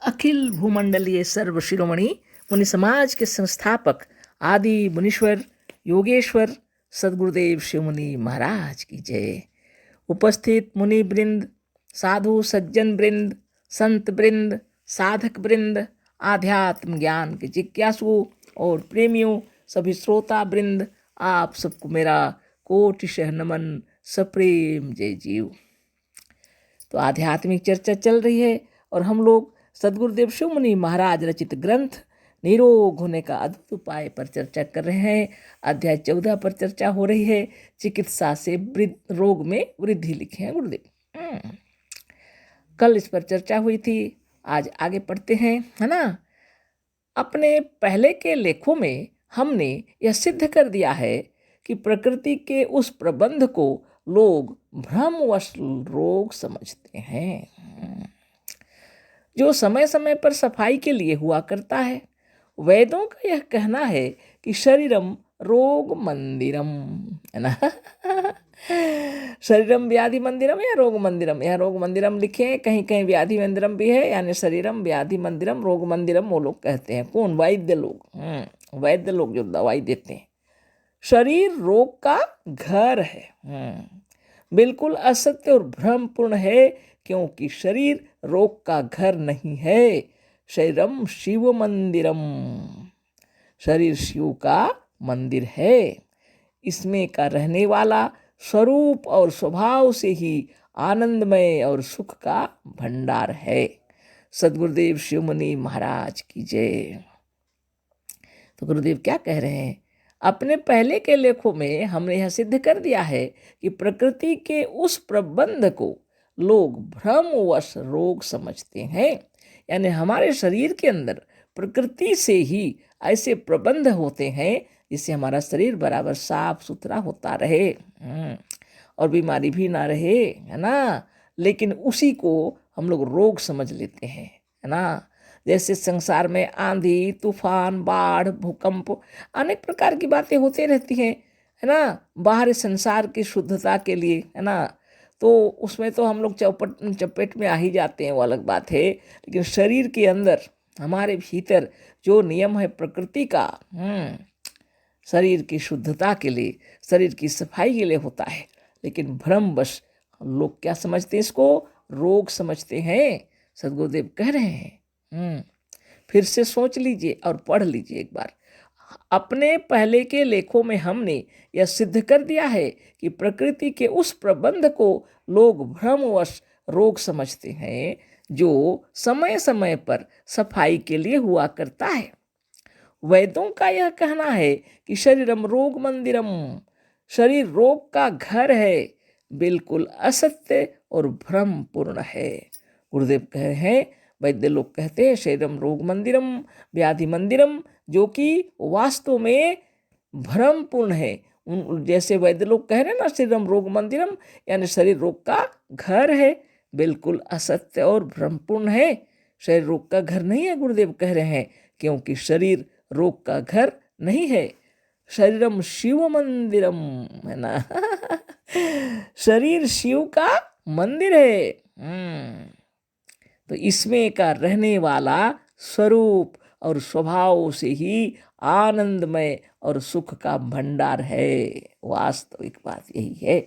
अखिल भूमंडलीय सर्व शिरोमणि मुनि समाज के संस्थापक आदि मुनीश्वर योगेश्वर सदगुरुदेव शिव मुनि महाराज की जय। उपस्थित मुनि वृंद, साधु सज्जन वृंद, संत वृंद, साधक वृंद, आध्यात्म ज्ञान के जिज्ञासुओं और प्रेमियों, सभी श्रोता वृंद, आप सबको मेरा कोटिशः नमन, सप्रेम जय जीव। तो आध्यात्मिक चर्चा चल रही है और हम लोग सदगुरुदेव शिव मुनि महाराज रचित ग्रंथ निरोग होने का अद्भुत उपाय पर चर्चा कर रहे हैं। अध्याय 14 पर चर्चा हो रही है। चिकित्सा से रोग में वृद्धि लिखे हैं गुरुदेव। कल इस पर चर्चा हुई थी, आज आगे पढ़ते हैं, है ना। अपने पहले के लेखों में हमने यह सिद्ध कर दिया है कि प्रकृति के उस प्रबंध को लोग भ्रमवश रोग समझते हैं, जो समय समय पर सफाई के लिए हुआ करता है। वेदों का यह कहना है कि शरीरम रोग मंदिरम, है ना। शरीरम व्याधि मंदिरम या रोग मंदिरम, यह रोग मंदिरम लिखे हैं, कहीं कहीं व्याधि मंदिरम भी है, यानी शरीरम व्याधि मंदिरम रोग मंदिरम वो लोग कहते हैं। कौन? वैद्य लोग। वैद्य लोग जो दवाई देते हैं। शरीर रोग का घर है, बिल्कुल असत्य और भ्रमपूर्ण है, क्योंकि शरीर रोग का घर नहीं है। शरीरम शिव मंदिरम, शरीर शिव का मंदिर है। इसमें का रहने वाला स्वरूप और स्वभाव से ही आनंदमय और सुख का भंडार है। सदगुरुदेव शिव मुनि महाराज की जय। तो गुरुदेव क्या कह रहे हैं? अपने पहले के लेखों में हमने यह सिद्ध कर दिया है कि प्रकृति के उस प्रबंध को लोग भ्रमवश रोग समझते हैं, यानी हमारे शरीर के अंदर प्रकृति से ही ऐसे प्रबंध होते हैं जिससे हमारा शरीर बराबर साफ सुथरा होता रहे और बीमारी भी ना रहे, है ना। लेकिन उसी को हम लोग रोग समझ लेते हैं, है ना। जैसे संसार में आंधी तूफान बाढ़ भूकंप अनेक प्रकार की बातें होते रहती हैं, है ना। बाहरी संसार की शुद्धता के लिए, है ना, तो उसमें तो हम लोग चपेट में आ ही जाते हैं, वो अलग बात है। लेकिन शरीर के अंदर हमारे भीतर जो नियम है प्रकृति का, शरीर की शुद्धता के लिए, शरीर की सफाई के लिए होता है। लेकिन भ्रमवश लोग क्या समझते हैं? इसको रोग समझते हैं। सदगुरुदेव कह रहे हैं, फिर से सोच लीजिए और पढ़ लीजिए एक बार। अपने पहले के लेखों में हमने यह सिद्ध कर दिया है कि प्रकृति के उस प्रबंध को लोग भ्रमवश रोग समझते हैं, जो समय समय पर सफाई के लिए हुआ करता है। वैद्यों का यह कहना है कि शरीरम रोग मंदिरम, शरीर रोग का घर है, बिल्कुल असत्य और भ्रमपूर्ण है। गुरुदेव कह रहे हैं, वैद्य लोग कहते हैं शरीरम रोग मंदिरम व्याधि मंदिरम, जो कि वास्तव में भ्रमपूर्ण है। जैसे वैद्य लोग कह रहे हैं ना, शरीरम रोग मंदिरम, यानी शरीर रोग का घर है, बिल्कुल असत्य और भ्रमपूर्ण है। शरीर रोग का घर नहीं है, गुरुदेव कह रहे हैं, क्योंकि शरीर रोग का घर नहीं है। शरीरम शिव मंदिरम, है ना। शरीर शिव का मंदिर है। तो इसमें का रहने वाला स्वरूप और स्वभाव से ही आनंदमय और सुख का भंडार है। वास्तविक बात यही है।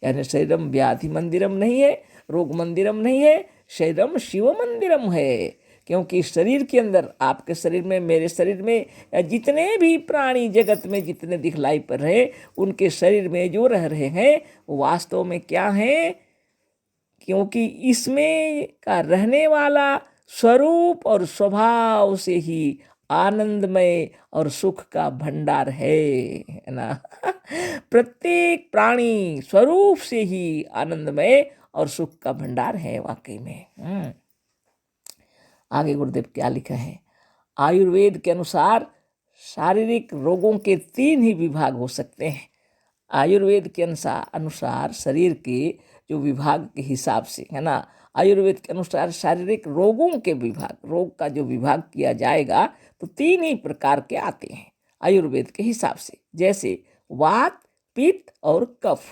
यानी शरीरम व्याधि मंदिरम नहीं है, रोग मंदिरम नहीं है, शरीरम शिव मंदिरम है। क्योंकि शरीर के अंदर, आपके शरीर में, मेरे शरीर में, जितने भी प्राणी जगत में जितने दिखलाई पड़ रहे, उनके शरीर में जो रह रहे हैं वास्तव में क्या है? क्योंकि इसमें का रहने वाला स्वरूप और स्वभाव से ही आनंदमय और सुख का भंडार है ना। प्रत्येक प्राणी स्वरूप से ही आनंदमय और सुख का भंडार है वाकई में। आगे गुरुदेव क्या लिखा है? आयुर्वेद के अनुसार शारीरिक रोगों के 3 ही विभाग हो सकते हैं। आयुर्वेद के अनुसार शरीर के जो विभाग के हिसाब से, है ना, आयुर्वेद के अनुसार शारीरिक रोगों के विभाग, रोग का जो विभाग किया जाएगा तो 3 ही प्रकार के आते हैं आयुर्वेद के हिसाब से। जैसे वात, पित्त और कफ।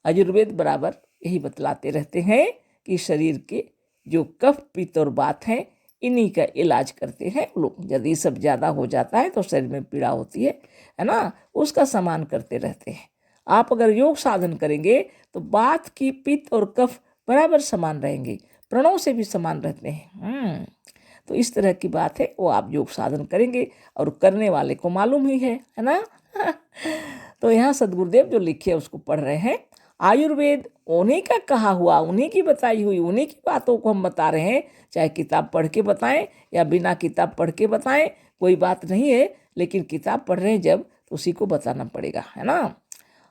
आयुर्वेद बराबर यही बतलाते रहते हैं कि शरीर के जो कफ पित्त और वात हैं, इन्हीं का इलाज करते हैं लोग। यदि सब ज़्यादा हो जाता है तो शरीर में पीड़ा होती है ना, उसका समाधान करते रहते हैं। आप अगर योग साधन करेंगे तो वात की पित्त और कफ बराबर समान रहेंगे, प्रणव से भी समान रहते हैं। तो इस तरह की बात है, वो आप योग साधन करेंगे और करने वाले को मालूम ही है ना। तो यहाँ सदगुरुदेव जो लिखे उसको पढ़ रहे हैं। आयुर्वेद उन्हीं का कहा हुआ, उन्हीं की बताई हुई, उन्हीं की बातों को हम बता रहे हैं, चाहे किताब पढ़ के बताएं या बिना किताब पढ़ के बताएं, कोई बात नहीं है। लेकिन किताब पढ़ रहे हैं जब, तो उसी को बताना पड़ेगा, है ना।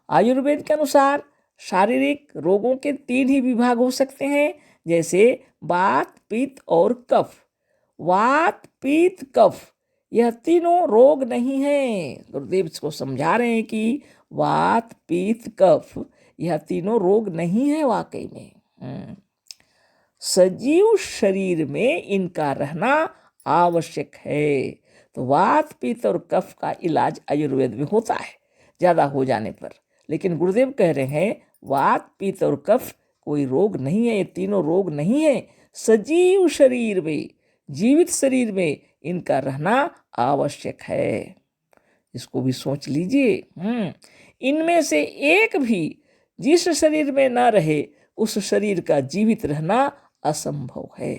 आयुर्वेद के अनुसार शारीरिक रोगों के 3 ही विभाग हो सकते हैं, जैसे वात पित्त और कफ। वात पित्त कफ यह तीनों रोग नहीं है। गुरुदेव इसको समझा रहे हैं कि वात पित्त कफ यह तीनों रोग नहीं है वाकई में। सजीव शरीर में इनका रहना आवश्यक है। तो वात पित्त और कफ का इलाज आयुर्वेद में होता है ज़्यादा हो जाने पर। लेकिन गुरुदेव कह रहे हैं वात पित्त और कफ कोई रोग नहीं है, ये तीनों रोग नहीं है। सजीव शरीर में, जीवित शरीर में इनका रहना आवश्यक है। इसको भी सोच लीजिए। इनमें से एक भी जिस शरीर में ना रहे उस शरीर का जीवित रहना असंभव है।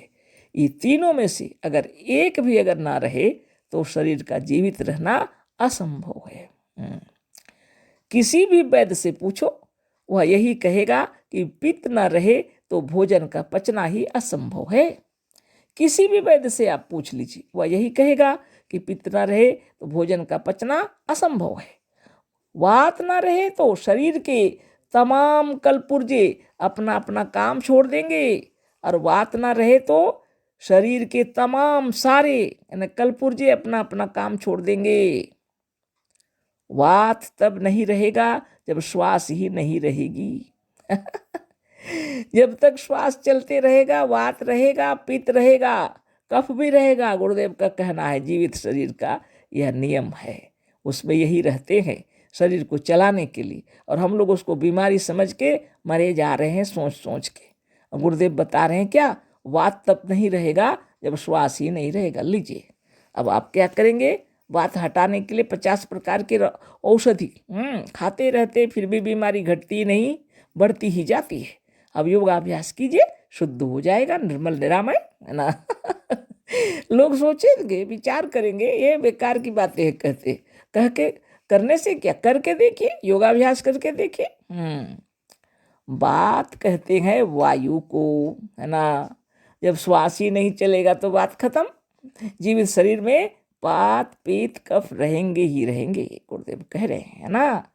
ये तीनों में से अगर एक भी अगर ना रहे तो शरीर का जीवित रहना असंभव है। किसी भी वैद्य से पूछो, वह यही कहेगा कि पित्त ना रहे तो भोजन का पचना ही असंभव है। किसी भी वैद्य से आप पूछ लीजिए, वह यही कहेगा कि पित्त ना रहे तो भोजन का पचना असंभव है। वात ना रहे तो शरीर के तमाम कलपुर्जे अपना अपना काम छोड़ देंगे, और वात ना रहे तो शरीर के तमाम सारे कलपुर्जे अपना अपना काम छोड़ देंगे। वात तब नहीं रहेगा जब श्वास ही नहीं रहेगी। जब तक श्वास चलते रहेगा वात रहेगा, पित्त रहेगा, कफ भी रहेगा। गुरुदेव का कहना है जीवित शरीर का यह नियम है, उसमें यही रहते हैं शरीर को चलाने के लिए, और हम लोग उसको बीमारी समझ के मरे जा रहे हैं सोच सोच के। और गुरुदेव बता रहे हैं क्या, वात तब नहीं रहेगा जब श्वास ही नहीं रहेगा। लीजिए अब आप क्या करेंगे, वात हटाने के लिए 50 प्रकार के औषधि खाते रहते, फिर भी बीमारी घटती नहीं, बढ़ती ही जाती है। अब योगाभ्यास कीजिए, शुद्ध हो जाएगा, निर्मल निरामय, है ना। लोग सोचेंगे, विचार करेंगे, ये बेकार की बातें हैं कहते, कह के करने से क्या, करके देखिए, योगाभ्यास करके देखिए। बात कहते हैं वायु को, है ना। जब श्वास ही नहीं चलेगा तो बात खत्म। जीवित शरीर में वात पित्त कफ रहेंगे ही रहेंगे, गुरुदेव कह रहे हैं, है ना।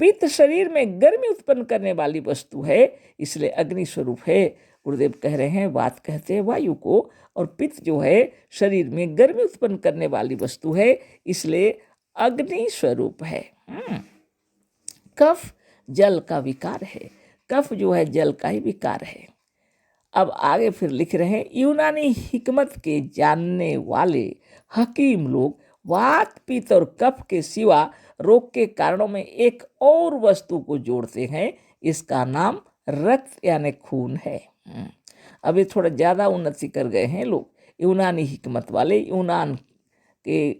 पित्त शरीर में गर्मी उत्पन्न करने वाली वस्तु है, इसलिए अग्नि स्वरूप है। गुरुदेव कह रहे हैं वात कहते हैं वायु को, और पित्त जो है शरीर में गर्मी उत्पन्न करने वाली वस्तु है, इसलिए अग्नि स्वरूप है। कफ जल का विकार है, कफ जो है जल का ही विकार है। अब आगे फिर लिख रहे हैं, यूनानी हिकमत के जानने वाले हकीम लोग वात पित्त और कफ के सिवा रोग के कारणों में एक और वस्तु को जोड़ते हैं, इसका नाम रक्त यानी खून है। अब ये थोड़ा ज़्यादा उन्नति कर गए हैं लोग, यूनानी हिकमत वाले, यूनान के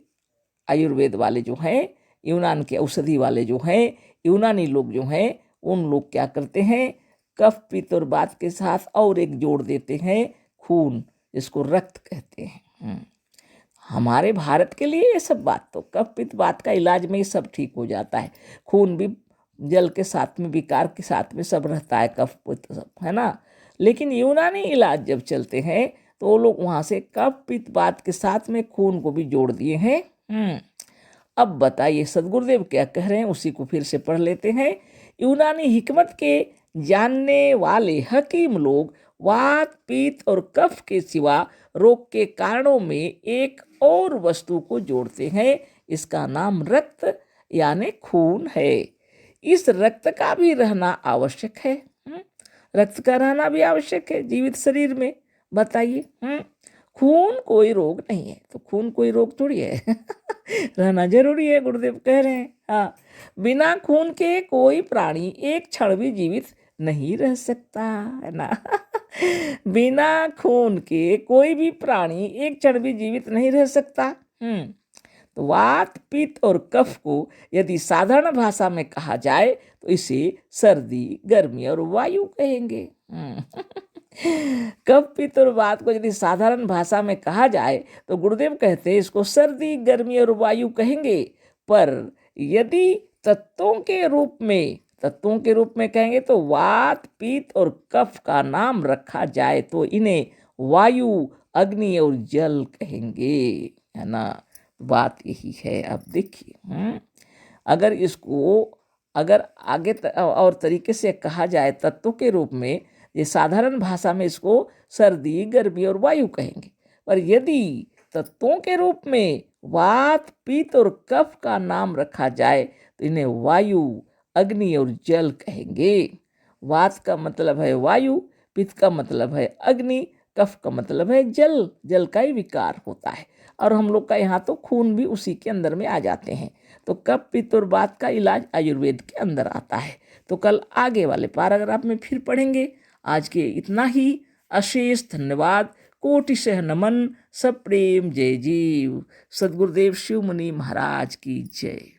आयुर्वेद वाले जो हैं, यूनान के औषधि वाले जो हैं, यूनानी लोग जो हैं, उन लोग क्या करते हैं, कफ पित्त और वात के साथ और एक जोड़ देते हैं, खून, जिसको रक्त कहते हैं। हमारे भारत के लिए ये सब बात, तो कफ पित्त वात का इलाज में ही सब ठीक हो जाता है। खून भी जल के साथ में, विकार के साथ में सब रहता है, कफ पित्त सब, है ना। लेकिन यूनानी इलाज जब चलते हैं तो वो लोग वहाँ से कफ पित्त वात के साथ में खून को भी जोड़ दिए हैं। अब बताइए सदगुरुदेव क्या कह रहे हैं, उसी को फिर से पढ़ लेते हैं। यूनानी हिकमत के जानने वाले हकीम लोग वात पित्त और कफ के सिवा रोग के कारणों में एक और वस्तु को जोड़ते हैं, इसका नाम रक्त यानी खून है। इस रक्त का भी रहना आवश्यक है। रक्त का रहना भी आवश्यक है जीवित शरीर में। बताइए, खून कोई रोग नहीं है, तो खून कोई रोग थोड़ी है। रहना जरूरी है, गुरुदेव कह रहे हैं। हाँ, बिना खून के कोई प्राणी एक क्षण भी जीवित नहीं रह सकता, है ना। बिना खून के कोई भी प्राणी एक क्षण भी जीवित नहीं रह सकता। तो वात पित्त और कफ को यदि साधारण भाषा में कहा जाए तो इसे सर्दी गर्मी और वायु कहेंगे। कफ पित्त और वात को यदि साधारण भाषा में कहा जाए तो गुरुदेव कहते हैं इसको सर्दी गर्मी और वायु कहेंगे। पर यदि तत्वों के रूप में कहेंगे तो वात पित्त और कफ का नाम रखा जाए तो इन्हें वायु अग्नि और जल कहेंगे, है ना। बात यही है। अब देखिए, अगर इसको अगर आगे और तरीके से कहा जाए तत्वों के रूप में, ये साधारण भाषा में इसको सर्दी गर्मी और वायु कहेंगे। पर यदि तत्वों के रूप में वात पित्त और कफ का नाम रखा जाए तो इन्हें वायु अग्नि और जल कहेंगे। वात का मतलब है वायु, पित्त का मतलब है अग्नि, कफ का मतलब है जल। जल का ही विकार होता है और हम लोग का यहाँ तो खून भी उसी के अंदर में आ जाते हैं। तो कफ पित्त और वात का इलाज आयुर्वेद के अंदर आता है। तो कल आगे वाले पैराग्राफ में फिर पढ़ेंगे। आज के इतना ही। अशेष धन्यवाद। कोटिशः नमन। सप्रेम जय जीव। सद्गुरुदेव शिव मुनि महाराज की जय।